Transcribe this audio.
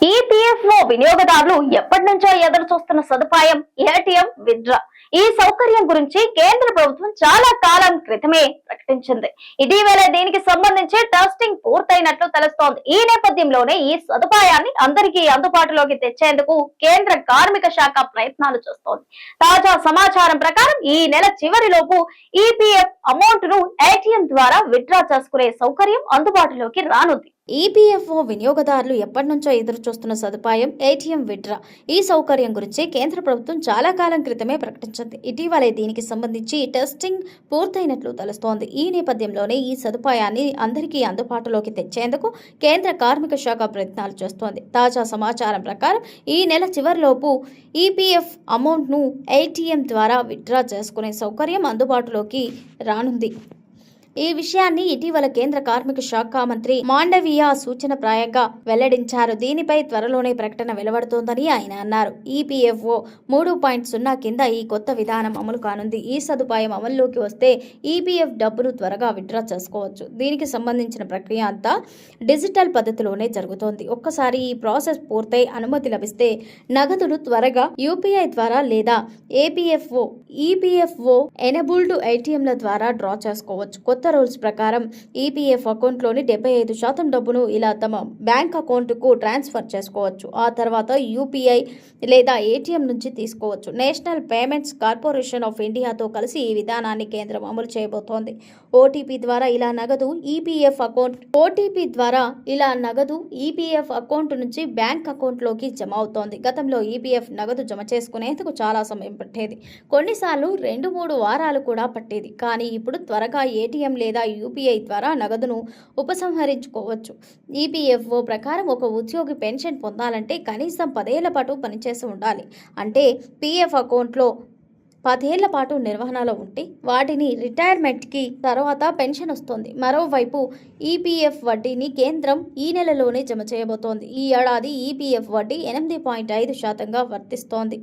EPFO వినియోగదారులు ఎప్పటి నుంచో ఎదురు చూస్తున్న సదుపాయం ఏటీఎం విత్డ్రా. ఈ సౌకర్యం గురించి కేంద్ర ప్రభుత్వం చాలా కాలం క్రితమే ప్రకటించింది. ఇటీవల దీనికి సంబంధించి టెస్టింగ్ పూర్తయినట్లు తెలుస్తోంది. ఈ నేపథ్యంలోనే ఈ సదుపాయాన్ని అందరికీ అందుబాటులోకి తెచ్చేందుకు కేంద్ర కార్మిక శాఖ ప్రయత్నాలు చేస్తోంది. తాజా సమాచారం ప్రకారం ఈ నెల చివరిలోపు ఈపీఎఫ్ అమౌంట్ ను ఏటీఎం ద్వారా విత్డ్రా చేసుకునే సౌకర్యం అందుబాటులోకి రానుంది. ఈపీఎఫ్ఓ వినియోగదారులు ఎప్పటి నుంచో ఎదురు చూస్తున్న సదుపాయం ఏటీఎం విత్డ్రా. ఈ సౌకర్యం గురించి కేంద్ర ప్రభుత్వం చాలా కాలం క్రితమే ప్రకటించింది. ఇటీవలే దీనికి సంబంధించి టెస్టింగ్ పూర్తయినట్లు తెలుస్తోంది. ఈ నేపథ్యంలోనే ఈ సదుపాయాన్ని అందరికీ అందుబాటులోకి తెచ్చేందుకు కేంద్ర కార్మిక శాఖ ప్రయత్నాలు చేస్తోంది. తాజా సమాచారం ప్రకారం ఈ నెల చివరిలోపు ఈపీఎఫ్ అమౌంట్ను ఏటీఎం ద్వారా విత్డ్రా చేసుకునే సౌకర్యం అందుబాటులోకి రానుంది. ఈ విషయాన్ని ఇటీవల కేంద్ర కార్మిక శాఖ మంత్రి మాండవీయ సూచన ప్రాయంగా వెల్లడించారు. దీనిపై త్వరలోనే ప్రకటన వెలువడుతోందని ఆయన అన్నారు. ఈపీఎఫ్ఓ 3.0 కింద ఈ కొత్త విధానం అమలు కానుంది. ఈ సదుపాయం అమల్లోకి వస్తే ఈపీఎఫ్ డబ్బును త్వరగా విత్డ్రా చేసుకోవచ్చు. దీనికి సంబంధించిన ప్రక్రియ అంతా డిజిటల్ పద్ధతిలోనే జరుగుతోంది. ఒక్కసారి ఈ ప్రాసెస్ పూర్తయి అనుమతి లభిస్తే నగదును త్వరగా యూపీఐ ద్వారా లేదా ఈపీఎఫ్ఓ ఎనేబుల్డ్ ఏటీఎంల ద్వారా డ్రా చేసుకోవచ్చు. కొత్త రూల్స్ ప్రకారం ఈపీఎఫ్ అకౌంట్లోని 75% డబ్బును ఇలా తమ బ్యాంక్ అకౌంట్కు ట్రాన్స్ఫర్ చేసుకోవచ్చు. ఆ తర్వాత యూపీఐ లేదా ఏటీఎం నుంచి తీసుకోవచ్చు. నేషనల్ పేమెంట్స్ కార్పొరేషన్ ఆఫ్ ఇండియాతో కలిసి ఈ విధానాన్ని కేంద్రం అమలు చేయబోతోంది. ఓటీపీ ద్వారా ఇలా నగదు ఈపీఎఫ్ అకౌంట్ నుంచి బ్యాంక్ అకౌంట్లోకి జమ అవుతోంది. గతంలో ఈపీఎఫ్ నగదు జమ చేసుకునేందుకు చాలా సమయం పట్టేది. కొన్నిసార్లు 2-3 వారాలు కూడా పట్టేది. కానీ ఇప్పుడు త్వరగా ఏటీఎం లేదా యూపీఐ ద్వారా నగదును ఉపసంహరించుకోవచ్చు. ఈపీఎఫ్ఓ ప్రకారం ఒక ఉద్యోగి పెన్షన్ పొందాలంటే కనీసం 10 ఏళ్ల పాటు పనిచేసి ఉండాలి. అంటే పీఎఫ్ అకౌంట్లో 10 ఏళ్ల పాటు నిర్వహణలో ఉంటే వాటిని రిటైర్మెంట్కి తర్వాత పెన్షన్ వస్తుంది. మరోవైపు ఈపీఎఫ్ వడ్డీని కేంద్రం ఈ నెలలోనే జమ చేయబోతోంది. ఈ ఏడాది ఈపీఎఫ్ వడ్డీ 8.5% వర్తిస్తోంది.